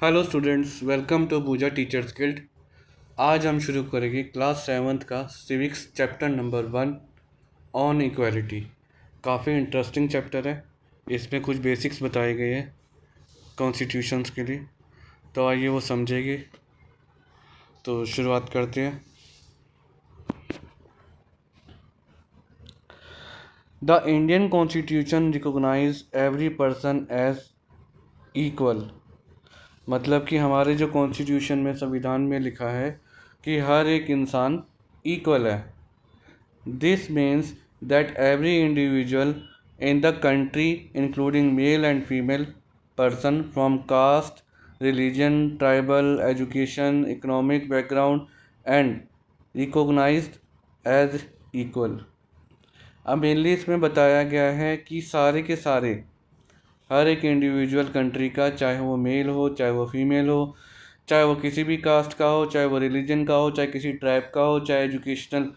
Hello students, welcome to Pooja teachers guild. आज हम शुरू करेंगे क्लास 7th का civics chapter number 1 on equality. काफ़ी इंटरेस्टिंग चैप्टर है। इसमें कुछ बेसिक्स बताए गए हैं कॉन्स्टिट्यूशंस के लिए, तो आइए वो समझेंगे। तो शुरुआत करते हैं। The Indian constitution recognize every person as equal. मतलब कि हमारे जो कॉन्स्टिट्यूशन में, संविधान में लिखा है कि हर एक इंसान इक्वल है। This means that every individual in the country including male and female person from caste, religion, tribal, education, economic background and recognized as equal। अब मेनली इसमें बताया गया है कि सारे के सारे, हर एक इंडिविजुअल कंट्री का, चाहे वो मेल हो, चाहे वो फीमेल हो, चाहे वो किसी भी कास्ट का हो, चाहे वो रिलीजन का हो, चाहे किसी ट्राइब का हो, चाहे एजुकेशनल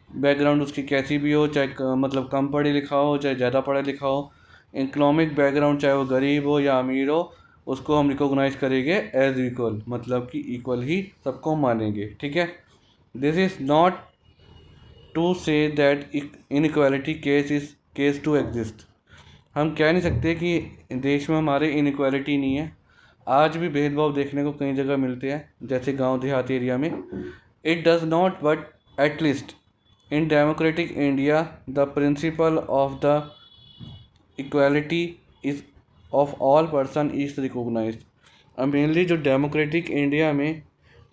बैकग्राउंड उसकी कैसी भी हो, चाहे मतलब कम पढ़े लिखा हो, चाहे ज़्यादा पढ़ा लिखा हो, इकोनॉमिक बैकग्राउंड चाहे वो गरीब हो या अमीर हो, उसको हम रिकॉग्नाइज करेंगे एज इक्वल। मतलब कि इक्वल ही सबको मानेंगे। ठीक है। This is not to say that inequality case is case to exist. हम कह नहीं सकते कि देश में हमारे इनइक्वालिटी नहीं है। आज भी भेदभाव देखने को कई जगह मिलते हैं, जैसे गांव देहात एरिया में। It does not, but at least in democratic India the principle of the equality is of all person is recognized. अब मेनली जो डेमोक्रेटिक इंडिया में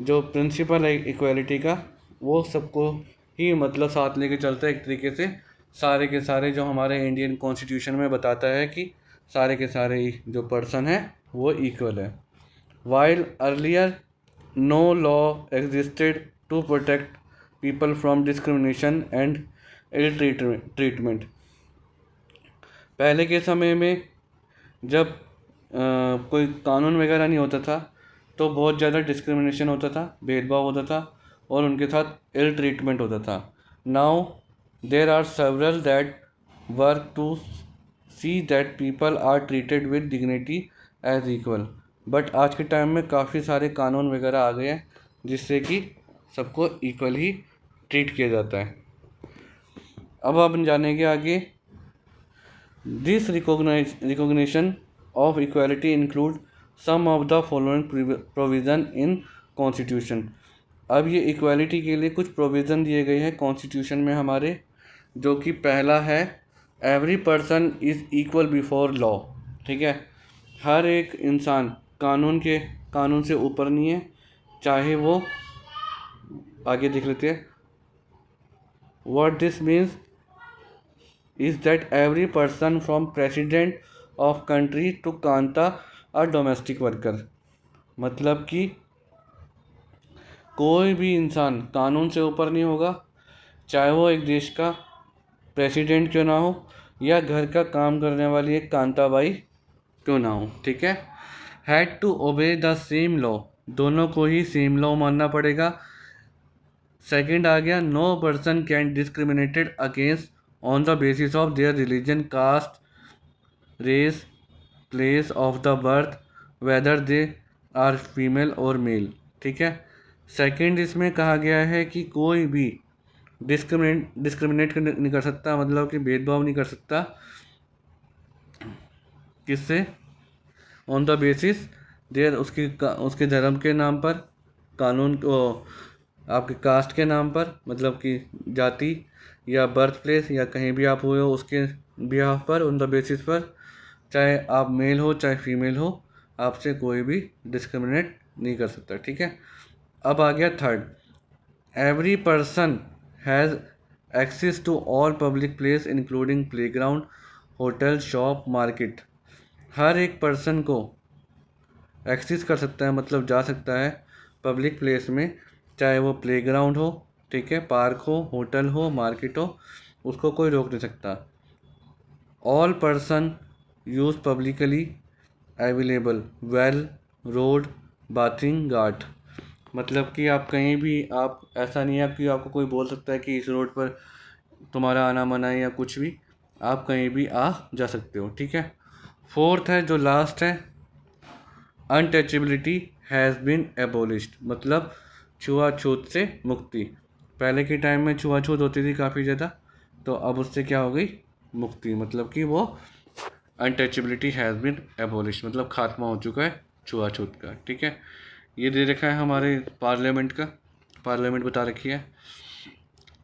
जो प्रिंसिपल है इक्वालिटी का, वो सबको ही मतलब साथ लेके चलता है एक तरीके से। सारे के सारे जो हमारे इंडियन कॉन्स्टिट्यूशन में बताता है कि सारे के सारे जो पर्सन है वो इक्वल है। While earlier no law existed to protect people from discrimination and ill treatment. पहले के समय में जब कोई कानून वगैरह नहीं होता था, तो बहुत ज़्यादा डिस्क्रिमिनेशन होता था, भेदभाव होता था और उनके साथ इल ट्रीटमेंट होता था। Now there are several that work to see that people are treated with dignity as equal. But आज के टाइम में काफ़ी सारे कानून वगैरह आ गए हैं जिससे कि सबको इक्वल ही ट्रीट किया जाता है। अब हम जानेंगे आगे। This recognition of equality include some of the following provision in Constitution। अब ये इक्वालिटी के लिए कुछ प्रोविज़न दिए गए हैं कॉन्स्टिट्यूशन में हमारे, जो कि पहला है every person is equal before law. ठीक है। हर एक इंसान कानून से ऊपर नहीं है, चाहे वो, आगे देख लेते हैं what this means is that every person from president of country to Kanta a domestic worker। मतलब कि कोई भी इंसान कानून से ऊपर नहीं होगा, चाहे वो एक देश का प्रेसिडेंट क्यों ना हो या घर का काम करने वाली एक कांता बाई क्यों ना हो। ठीक है। Had to obey the same law, दोनों को ही सेम लॉ मानना पड़ेगा। सेकंड आ गया no person can discriminated against on the basis of their religion, caste, race, place of the birth, whether they are female और मेल। ठीक है। Second इसमें कहा गया है कि कोई भी डिस्क्रिमिनेट नहीं कर सकता, मतलब कि भेदभाव नहीं कर सकता। किससे? ऑन द बेसिस देयर, उसके धर्म के नाम पर, कानून को आपके कास्ट के नाम पर, मतलब कि जाति या बर्थ प्लेस या कहीं भी आप हुए हो उसके बिहाफ पर, ऑन द बेसिस पर, चाहे आप मेल हो चाहे फीमेल हो, आपसे कोई भी डिस्क्रिमिनेट नहीं कर सकता। ठीक है। अब आ गया third, every person has access to all public place including playground, hotel, shop, market. हर एक पर्सन को एक्सेस कर सकता है, मतलब जा सकता है पब्लिक प्लेस में, चाहे वो प्लेग्राउंड हो, ठीक है, पार्क हो, होटल हो, मार्केट हो, उसको कोई रोक नहीं सकता। All person use publicly available well, road, bathing ghat. मतलब कि आप कहीं भी, आप ऐसा नहीं है कि आपको कोई बोल सकता है कि इस रोड पर तुम्हारा आना मना है या कुछ भी, आप कहीं भी आ जा सकते हो। ठीक है। फोर्थ है जो लास्ट है, अनटचेबिलिटी हैज़ बीन एबोलिश्ड, मतलब छुआछूत से मुक्ति। पहले के टाइम में छुआछूत होती थी काफ़ी ज़्यादा, तो अब उससे क्या हो गई, मुक्ति, मतलब कि वो अनटचेबिलिटी हैज़ बीन एबोलिश्ड, मतलब खात्मा हो चुका है छुआछूत का। ठीक है, ये दे रखा है हमारे पार्लियामेंट का, पार्लियामेंट बता रखी है।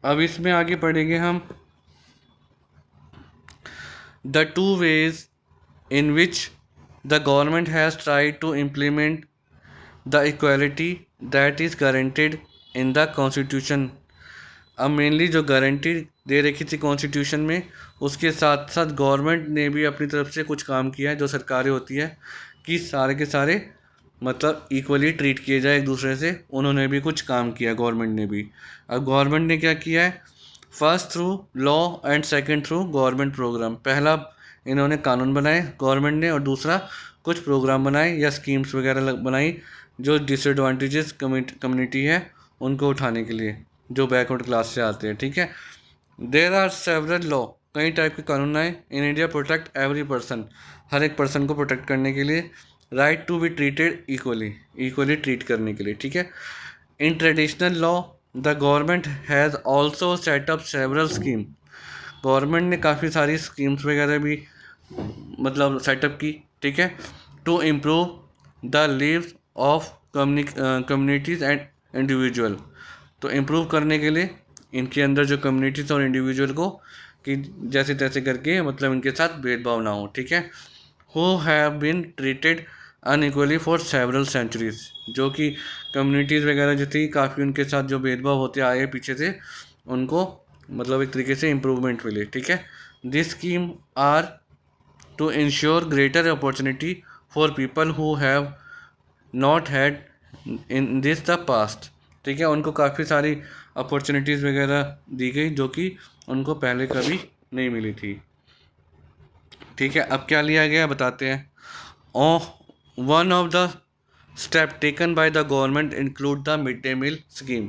अब इसमें आगे पढ़ेंगे हम the two ways in which the government has tried to implement the equality that is guaranteed in the constitution। अब मेनली जो गारंटी दे रखी थी कॉन्स्टिट्यूशन में, उसके साथ साथ गवर्नमेंट ने भी अपनी तरफ से कुछ काम किया है, जो सरकारें होती है कि सारे के सारे मतलब इक्वली ट्रीट किए जाए एक दूसरे से, उन्होंने भी कुछ काम किया गवर्नमेंट ने भी। अब गवर्नमेंट ने क्या किया है, first through law and second through government program. पहला इन्होंने कानून बनाए गवर्नमेंट ने, और दूसरा कुछ प्रोग्राम बनाए या स्कीम्स वगैरह बनाई जो डिसएडवांटेजेस कम्युनिटी है उनको उठाने के लिए, जो बैकवर्ड क्लास से आते हैं। ठीक है, देर आर सेवरल लॉ, कई टाइप के कानून आए in India protect every person, हर एक पर्सन को प्रोटेक्ट करने के लिए, right to be treated equally, equally treat करने के लिए। ठीक है, in traditional law the government has also set up several scheme, government ने काफ़ी सारी स्कीम्स वगैरह भी मतलब सेटअप की। ठीक है, to improve the lives of communities and individual, तो इम्प्रूव करने के लिए इनके अंदर जो कम्युनिटीज़ और इंडिविजुअल को कि जैसे तैसे करके मतलब इनके साथ भेदभाव ना हो। ठीक है, who have been treated unequally for several centuries, जो कि कम्युनिटीज़ वगैरह जो थी काफ़ी उनके साथ जो भेदभाव होते आए पीछे से, उनको मतलब एक तरीके से इम्प्रूवमेंट मिले। ठीक है, this scheme are to ensure greater opportunity for people who have not had in this the past. ठीक है, उनको काफ़ी सारी अपॉर्चुनिटीज़ वगैरह दी गई जो कि उनको पहले कभी नहीं मिली थी। ठीक है, अब क्या लिया गया बताते हैं। One of the step taken by the government include the mid day meal scheme,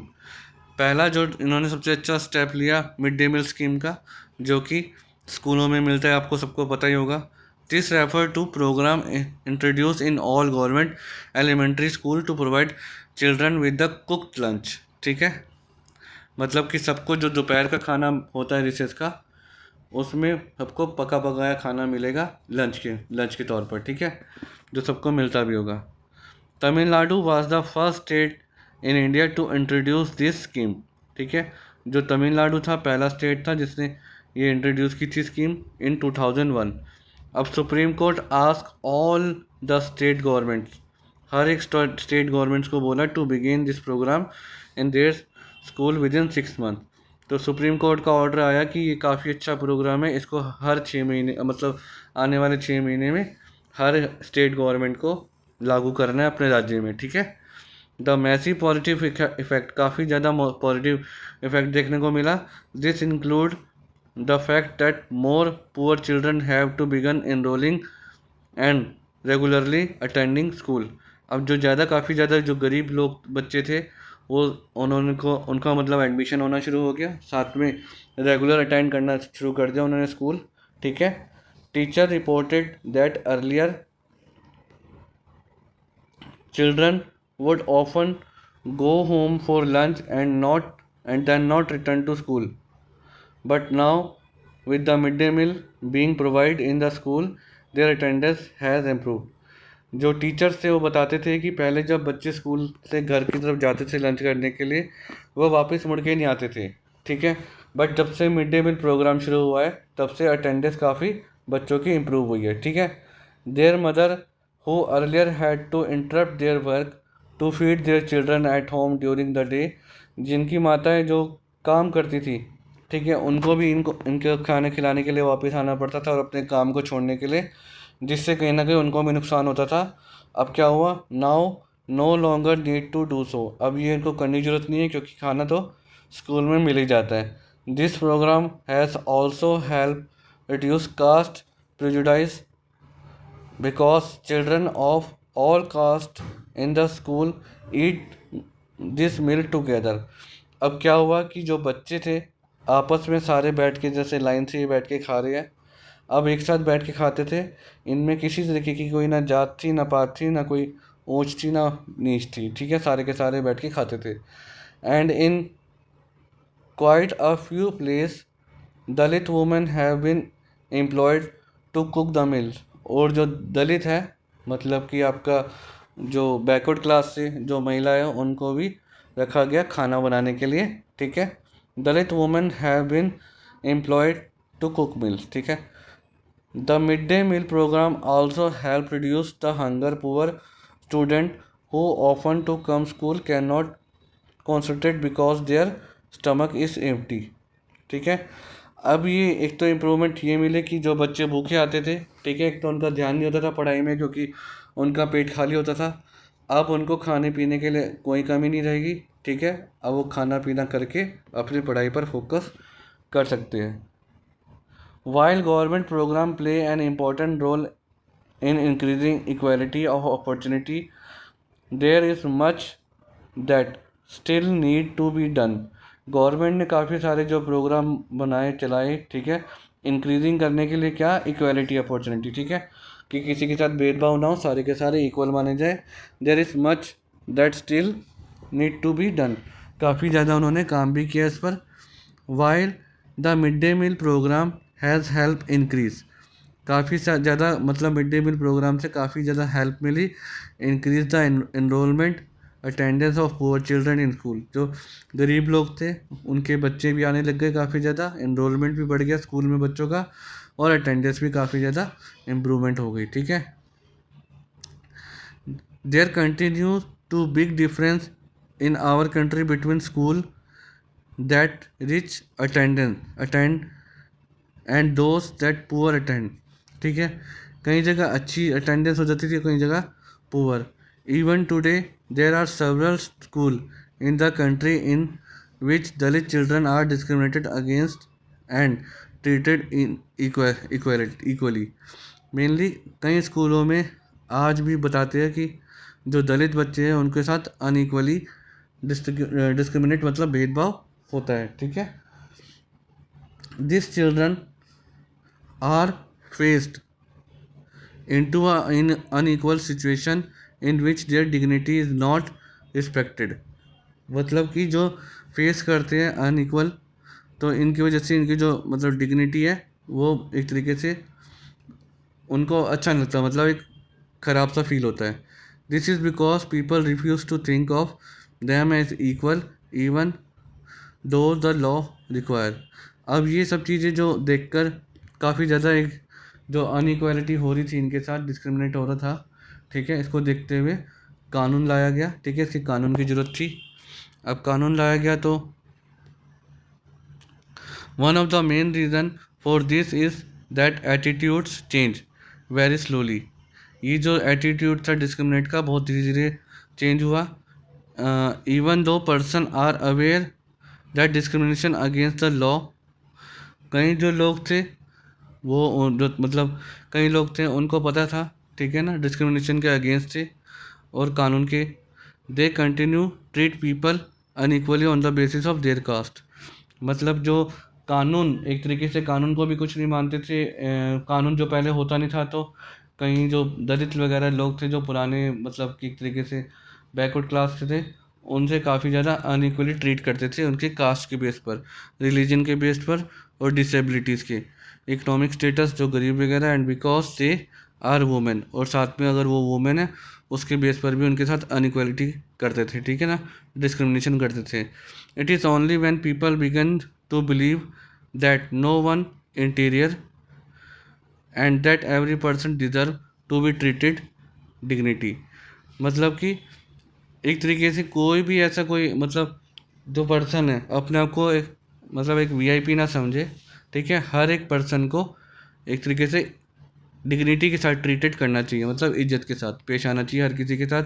पहला जो इन्होंने सबसे अच्छा स्टेप लिया मिड डे मील स्कीम का, जो कि स्कूलों में मिलता है, आपको सबको पता ही होगा। This refer to program introduce in all government elementary school to provide children with the cooked lunch. ठीक है, मतलब कि सबको जो दोपहर का खाना होता है रिसेस का, उसमें सबको पका पकाया खाना मिलेगा लंच के तौर पर। ठीक है, जो सबको मिलता भी होगा। Tamil Nadu was the first state in India to introduce this scheme. ठीक है, जो तमिलनाडु था पहला स्टेट था जिसने ये इंट्रोड्यूस की थी स्कीम इन 2001। अब Supreme Court ask all the state governments, हर एक स्टेट गवर्नमेंट्स को बोला to begin this programme in their school within 6 month. तो सुप्रीम कोर्ट का ऑर्डर आया कि ये काफ़ी अच्छा प्रोग्राम है, इसको हर 6 महीने मतलब आने वाले 6 महीने में हर स्टेट गवर्नमेंट को लागू करना है अपने राज्य में। ठीक है, द मैसिव पॉजिटिव इफेक्ट, काफ़ी ज़्यादा पॉजिटिव इफेक्ट देखने को मिला। This include the fact that more poor children have to begin enrolling and regularly attending school. अब जो ज़्यादा काफ़ी ज़्यादा जो गरीब लोग बच्चे थे वो उनका मतलब एडमिशन होना शुरू हो गया, साथ में रेगुलर अटेंड करना शुरू कर दिया उन्होंने स्कूल। ठीक है, teacher reported that earlier children would often go home for lunch and then not return to school, but now with the midday meal being provided in the school their attendance has improved। जो teachers थे वो बताते थे कि पहले जब बच्चे school से घर की तरफ जाते थे लंच करने के लिए, वो वापस मुड़ के नहीं आते थे। ठीक है, बट जब से मिड डे मील प्रोग्राम शुरू हुआ है तब से अटेंडेंस काफ़ी बच्चों की इम्प्रूव हुई है। ठीक है, there mother who earlier had to interrupt their work to feed their children at home during the day, जिनकी माताएं जो काम करती थी, ठीक है, उनको भी इनके खाने खिलाने के लिए वापस आना पड़ता था और अपने काम को छोड़ने के लिए, जिससे कहीं ना कहीं उनको भी नुकसान होता था। अब क्या हुआ, now no longer need to do so, अब ये इनको करने की ज़रूरत नहीं है क्योंकि खाना तो स्कूल में मिल ही जाता है। This program has also help reduce caste prejudice because children of all caste in the school eat this meal together। अब क्या हुआ कि जो बच्चे थे आपस में सारे बैठ के जैसे लाइन से ही बैठ के खा रहे हैं, अब एक साथ बैठ के खाते थे। इनमें किसी तरीके की कोई ना जात थी, ना पात थी, ना कोई ऊंच थी, ना नीच थी, ठीक है, सारे के सारे बैठ के खाते थे। And in quite a few place Dalit women have been employed to cook the meal. और जो दलित है, मतलब कि आपका जो बैकवर्ड क्लास से जो महिला है, उनको भी रखा गया खाना बनाने के लिए, ठीक है। Dalit women have been employed to cook meal, ठीक है। The mid day meal programme also help reduce the hunger. Poor student who often to come school cannot concentrate because their stomach is empty, ठीक है। अब ये एक तो improvement ये मिले कि जो बच्चे भूखे आते थे, ठीक है, एक तो उनका ध्यान नहीं होता था पढ़ाई में क्योंकि उनका पेट खाली होता था। अब उनको खाने पीने के लिए कोई कमी नहीं रहेगी, ठीक है। अब वो खाना पीना करके अपनी पढ़ाई पर फोकस कर सकते हैं। While government programs play an important role in increasing equality of opportunity, there is much that still need to be done. Government ने काफ़ी सारे जो प्रोग्राम बनाए चलाए, ठीक है, इंक्रीजिंग करने के लिए, क्या, इक्वालिटी अपॉर्चुनिटी, ठीक है, कि किसी के साथ भेदभाव ना हो, सारे के सारे इक्वल माने जाए। There is much that still need to be done. काफ़ी ज़्यादा उन्होंने काम भी किया इस पर। While the mid day meal program has help increase, काफ़ी ज़्यादा मतलब मिड डे मील प्रोग्राम से काफ़ी ज़्यादा हेल्प मिली increase the enrolment attendance of poor children in school. जो गरीब लोग थे उनके बच्चे भी आने लग गए काफ़ी ज़्यादा, एनरोलमेंट भी बढ़ गया स्कूल में बच्चों का, और अटेंडेंस भी काफ़ी ज़्यादा इम्प्रूवमेंट हो गई, ठीक है। There continues to big difference in our country between school that rich attend and those that poor attend, ठीक है। कई जगह अच्छी अटेंडेंस हो जाती थी, कई जगह poor. Even today there are several school in the country in which Dalit children are discriminated against and treated in equally. Mainly कई स्कूलों में आज भी बताते हैं कि जो दलित बच्चे हैं उनके साथ अनइक्वली डिस्क्रिमिनेट मतलब भेदभाव होता है, ठीक है। This children are faced into an unequal situation in which their dignity is not respected। मतलब कि जो फेस करते हैं अनइक्वल, तो इनकी वजह से इनकी जो मतलब डिग्निटी है वो एक तरीके से उनको अच्छा नहीं लगता, मतलब एक ख़राब सा फील होता है। This is because people refuse to think of them as equal even though the law require. अब ये सब चीज़ें जो देखकर काफ़ी ज़्यादा एक जो अनइक्वालिटी हो रही थी, इनके साथ डिस्क्रिमिनेट हो रहा था, ठीक है, इसको देखते हुए कानून लाया गया, ठीक है, इसकी कानून की ज़रूरत थी। अब कानून लाया गया तो one of the main reason for this is that attitudes change very slowly. ये जो एटीट्यूड था डिस्क्रिमिनेट का बहुत धीरे धीरे चेंज हुआ। Even though person are aware that discrimination against the law, कई जो लोग थे वो जो मतलब कई लोग थे उनको पता था, ठीक है ना, डिस्क्रिमिनेशन के अगेंस्ट थे और कानून के। They continue treat people unequally on the basis of their caste. मतलब जो कानून एक तरीके से कानून को भी कुछ नहीं मानते थे। कानून जो पहले होता नहीं था, तो कहीं जो दलित वगैरह लोग थे जो पुराने मतलब कि एक तरीके से बैकवर्ड क्लास के थे, उनसे काफ़ी ज़्यादा अनइक्वली ट्रीट करते थे उनके कास्ट के बेस पर, रिलीजन के बेस पर और डिसेबिलिटीज़ के, इकोनॉमिक स्टेटस जो गरीब वगैरह, and because they are women, और साथ में अगर वो वुमेन है उसके बेस पर भी उनके साथ अनइक्वलिटी करते थे, ठीक है ना, डिस्क्रिमिनेशन करते थे। It is only when people begin to believe that no one interior and that every person deserve to be treated dignity. मतलब कि एक तरीके से कोई भी ऐसा कोई मतलब जो पर्सन है अपने आप को एक मतलब एक वीआईपी ना समझे, ठीक है। हर एक पर्सन को एक तरीके से डिग्निटी के साथ ट्रीटेड करना चाहिए, मतलब इज्जत के साथ पेश आना चाहिए हर किसी के साथ।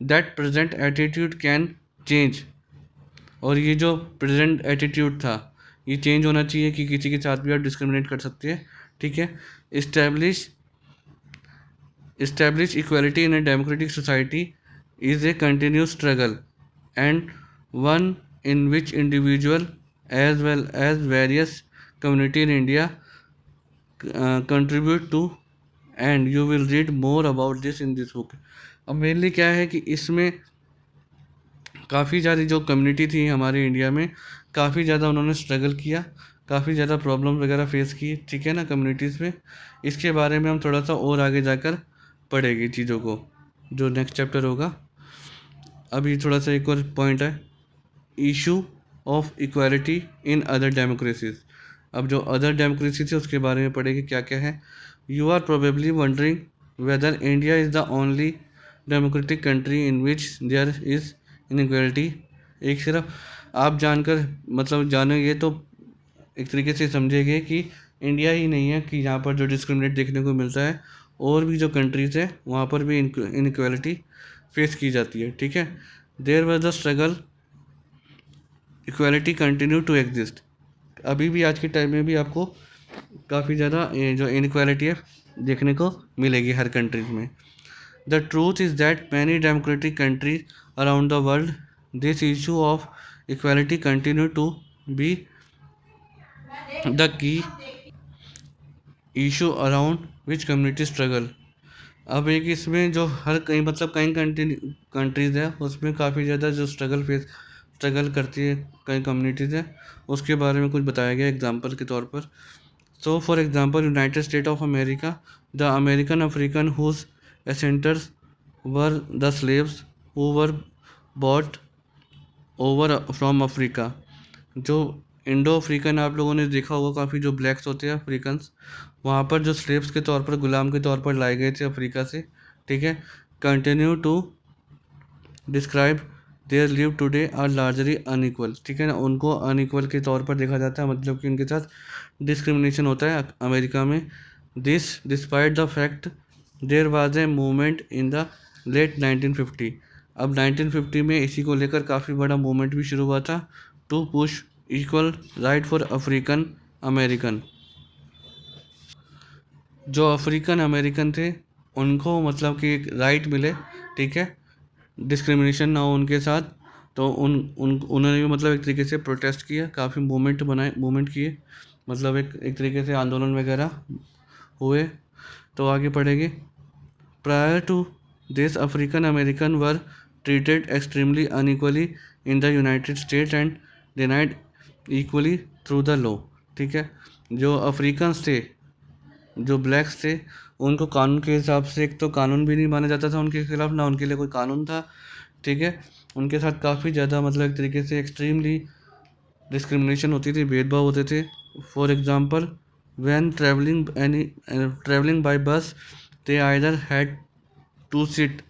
That present attitude can change, और ये जो प्रेजेंट एटीट्यूड था ये चेंज होना चाहिए कि किसी के साथ भी आप डिस्क्रिमिनेट कर सकते हैं, ठीक है। Establish equality in a democratic society is a continuous struggle and one in which individual as well as various community in India contribute to and you will read more about this in this book. अब mainly क्या है कि इसमें काफ़ी सारी जो community थी हमारे इंडिया में, काफ़ी ज़्यादा उन्होंने स्ट्रगल किया, काफ़ी ज़्यादा प्रॉब्लम वगैरह फेस की, ठीक है ना, कम्युनिटीज़ में। इसके बारे में हम थोड़ा सा और आगे जाकर पढ़ेंगे चीज़ों को, जो नेक्स्ट चैप्टर होगा। अभी थोड़ा सा एक और पॉइंट है, issue of equality in other democracies. अब जो अदर डेमोक्रेसी थी उसके बारे में पढ़ेंगे क्या क्या है। You are probably wondering whether India is the only democratic country in which there is inequality. एक सिर्फ आप जानकर मतलब जानेंगे तो एक तरीके से समझेंगे कि इंडिया ही नहीं है कि यहाँ पर जो डिस्क्रिमिनेट देखने को मिलता है, और भी जो कंट्रीज़ है वहाँ पर भी इनइक्वालिटी फेस की जाती है, ठीक है। There was the struggle, equality continue to exist. अभी भी आज के टाइम में भी आपको काफ़ी ज़्यादा जो इनइक्वालिटी है देखने को मिलेगी हर कंट्रीज में। The truth is that many democratic countries around the world this issue of equality continue to be the key issue around which community struggle. अब एक इसमें जो हर कहीं मतलब कई कंट्रीज़ है उसमें काफ़ी ज़्यादा जो स्ट्रगल करती है कई कम्युनिटीज़ है, उसके बारे में कुछ बताया गया एग्जांपल के तौर पर। So for example United State of America, the American African whose ancestors were the slaves who were bought over from Africa. जो इंडो अफ्रीकन आप लोगों ने देखा होगा, काफ़ी जो ब्लैक्स होते हैं अफ्रीकन्स, वहाँ पर जो स्लेव्स के तौर पर, गुलाम के तौर पर लाए गए थे अफ्रीका से, ठीक है। Continue to describe their live today are largely unequal, ठीक है ना, उनको अनइक्वल के तौर पर देखा जाता है, मतलब कि उनके साथ डिस्क्रिमिनेशन होता है अमेरिका में। This despite the fact there was a movement in the late 1950। अब 1950 में इसी को लेकर काफ़ी बड़ा मूवमेंट भी शुरू हुआ था, to push equal right for African American. जो अफ्रीकन अमेरिकन थे उनको मतलब कि एक राइट मिले, ठीक है, डिस्क्रिमिनेशन ना हो उनके साथ। तो उन्होंने भी मतलब एक तरीके से प्रोटेस्ट किया, काफ़ी मूवमेंट किए, मतलब एक तरीके से आंदोलन वगैरह हुए। तो आगे पढ़ेंगे। Prior to this African American were treated extremely unequally in the United State and denied equally through the law, ठीक है। जो अफ्रीकन्स थे, जो ब्लैक्स थे, उनको कानून के हिसाब से एक तो कानून भी नहीं माना जाता था उनके खिलाफ, ना उनके लिए कोई कानून था, ठीक है। उनके साथ काफ़ी ज़्यादा मतलब एक तरीके से एक्सट्रीमली डिस्क्रिमिनेशन होती थी, भेदभाव होते थे। For example when travelling by bus they either had to sit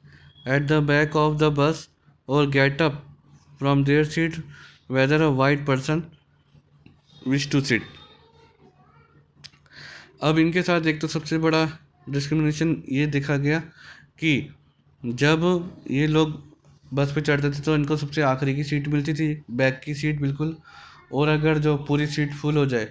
at the back of the bus और get up from their seat whether a white person wish to sit. अब इनके साथ एक तो सबसे बड़ा डिस्क्रिमिनेशन ये देखा गया कि जब ये लोग बस पे चढ़ते थे तो इनको सबसे आखिरी की सीट मिलती थी, बैक की सीट बिल्कुल। और अगर जो पूरी सीट फुल हो जाए,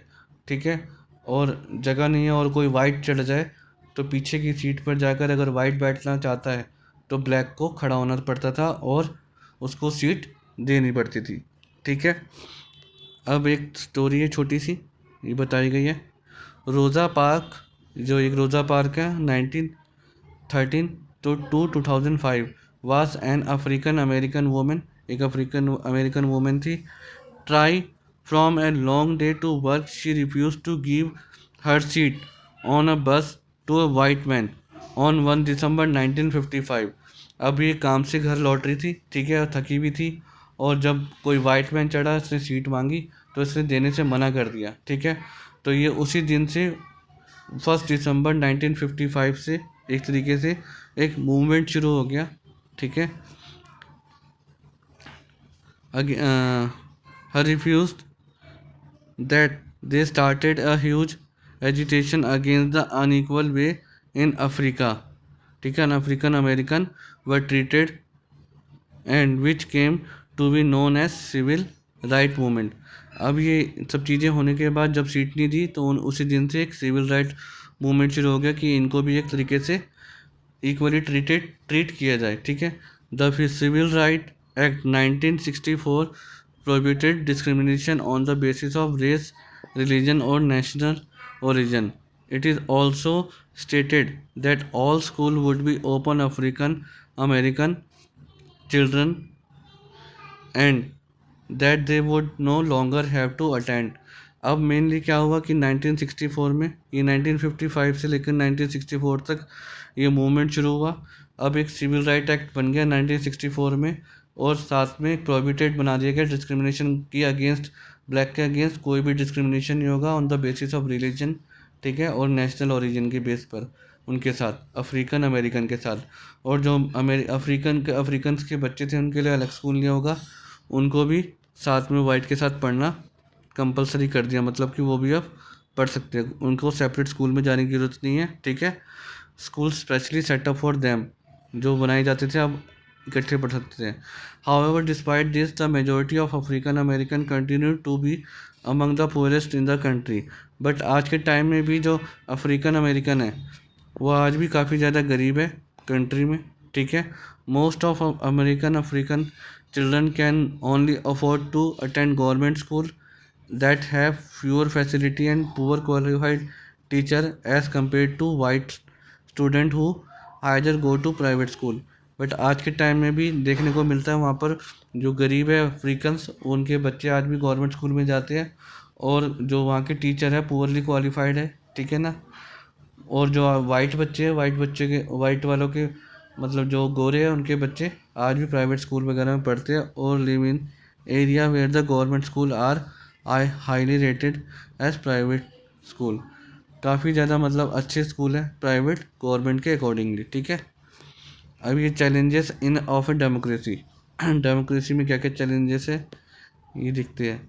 ठीक है, और जगह नहीं है और कोई वाइट चढ़ जाए, तो पीछे की सीट पर जाकर अगर वाइट बैठना चाहता है तो ब्लैक को खड़ा होना पड़ता था और उसको सीट देनी पड़ती थी, ठीक है। अब एक स्टोरी है छोटी सी, ये बताई गई है। रोज़ा पार्क, जो एक रोज़ा पार्क है, 1913 to 2005 was an African American woman, एक अफ्रीकन अमेरिकन वुमेन थी। Tired from a long day to work she refuse to give her seat on a bus to a white man on 1 December 1955। अब ये काम से घर लौट रही थी, ठीक है, और थकी भी थी, और जब कोई वाइट मैन चढ़ा, इसने सीट मांगी तो इसने देने से मना कर दिया, ठीक है। तो ये उसी दिन से 1 दिसंबर 1955 से एक तरीके से एक मूवमेंट शुरू हो गया, ठीक है। Her refuse that they started a huge agitation against the unequal way in Africa, ठीक है। African American were treated and which came to be known as civil right movement. अब ये सब चीज़ें होने के बाद जब सीट नहीं दी तो उसी दिन से एक सिविल राइट मूवमेंट शुरू हो गया कि इनको भी एक तरीके से इक्वली ट्रीट किया जाए, ठीक है। The civil right act 1964 prohibited discrimination on the basis of race, religion और national origin. It is also stated that all school would be open African American children and that they would no longer have to attend. अब mainly क्या हुआ कि 1964 में, ये 1955 से लेकर 1964 तक ये मूवमेंट शुरू हुआ। अब एक सिविल राइट एक्ट बन गया 1964 में, और साथ में एक प्रोहिबिटेड बना दिया गया डिस्क्रिमिनेशन की अगेंस्ट, ब्लैक के अगेंस्ट कोई भी डिस्क्रिमिनेशन नहीं होगा on the basis of religion, ठीक है, और नेशनल ओरिजिन के बेस पर उनके साथ, अफ्रीकन अमेरिकन के साथ। और जो अफ्रीकन्स के बच्चे थे उनके लिए अलग स्कूल नहीं होगा, उनको भी साथ में वाइट के साथ पढ़ना कंपलसरी कर दिया, मतलब कि वो भी अब पढ़ सकते हैं, उनको सेपरेट स्कूल में जाने की ज़रूरत नहीं है, ठीक है। School specially set up for them जो बनाए जाते थे अब इकट्ठे पढ़ सकते थे। However despite this the majority of African American continue to be among the poorest in the country. But आज के टाइम में भी जो अफ्रीकन अमेरिकन है वो आज भी काफ़ी ज़्यादा गरीब है कंट्री में, ठीक है। Most of African children can only afford to attend government school that have fewer facility and poor qualified teacher as compared to white student who either go to private school। But आज के time में भी देखने को मिलता है वहाँ पर जो गरीब है अफ्रीकन्स, उनके बच्चे आज भी गवर्नमेंट स्कूल में जाते हैं, और जो वहाँ के टीचर है पुअरली क्वालिफाइड है, ठीक है ना। और जो वाइट बच्चे हैं, वाइट वालों के मतलब जो गोरे हैं उनके बच्चे आज भी प्राइवेट स्कूल वगैरह में पढ़ते हैं और live in area where the government school are highly rated as private school. काफ़ी ज़्यादा मतलब अच्छे स्कूल हैं प्राइवेट गवर्नमेंट के अकॉर्डिंगली, ठीक है। अब ये challenges in of a democracy, democracy में क्या क्या चैलेंजेस है ये दिखते हैं।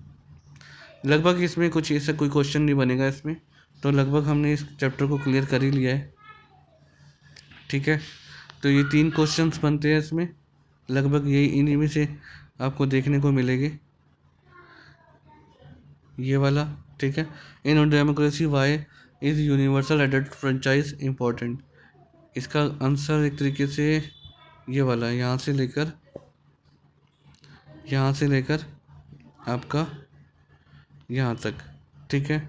लगभग इसमें कुछ ऐसा कोई क्वेश्चन नहीं बनेगा इसमें, तो लगभग हमने इस चैप्टर को क्लियर कर ही लिया है, ठीक है। तो ये 3 क्वेश्चंस बनते हैं इसमें, लगभग यही इन्हीं में से आपको देखने को मिलेंगे, ये वाला, ठीक है। In democracy why is universal adult franchise important. इसका आंसर एक तरीके से ये वाला है, यहाँ से लेकर आपका यहाँ तक, ठीक है,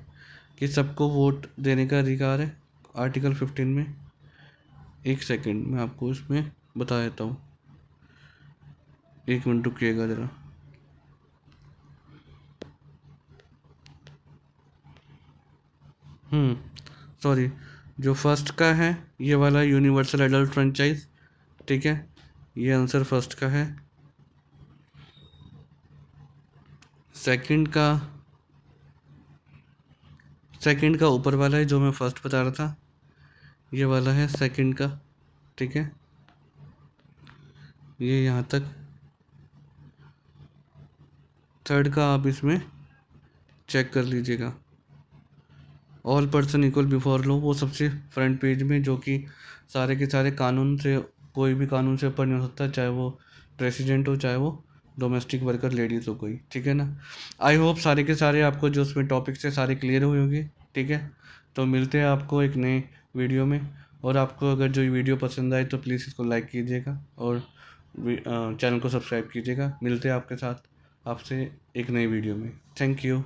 कि सबको वोट देने का अधिकार है आर्टिकल 15 में। एक सेकंड मैं आपको इसमें बता देता हूँ, 1 मिनट रुकिएगा ज़रा। सॉरी, जो फर्स्ट का है ये वाला यूनिवर्सल एडल्ट फ्रेंचाइज, ठीक है, ये आंसर फर्स्ट का है। सेकंड का ऊपर वाला है जो मैं फर्स्ट बता रहा था, ये वाला है सेकंड का, ठीक है, ये यहाँ तक। थर्ड का आप इसमें चेक कर लीजिएगा, all person equal before law, वो सबसे फ्रंट पेज में, जो कि सारे के सारे कानून से, कोई भी कानून से ऊपर नहीं हो सकता, चाहे वो प्रेसिडेंट हो चाहे वो डोमेस्टिक वर्कर लेडीज़ हो कोई, ठीक है ना। आई होप सारे के सारे आपको जो उसमें टॉपिक्स है सारे क्लियर हुए होंगे, ठीक है। तो मिलते हैं आपको एक नए वीडियो में, और आपको अगर जो वीडियो पसंद आए तो प्लीज़ इसको लाइक कीजिएगा और चैनल को सब्सक्राइब कीजिएगा। मिलते हैं आपके साथ आपसे एक नई वीडियो में। Thank you.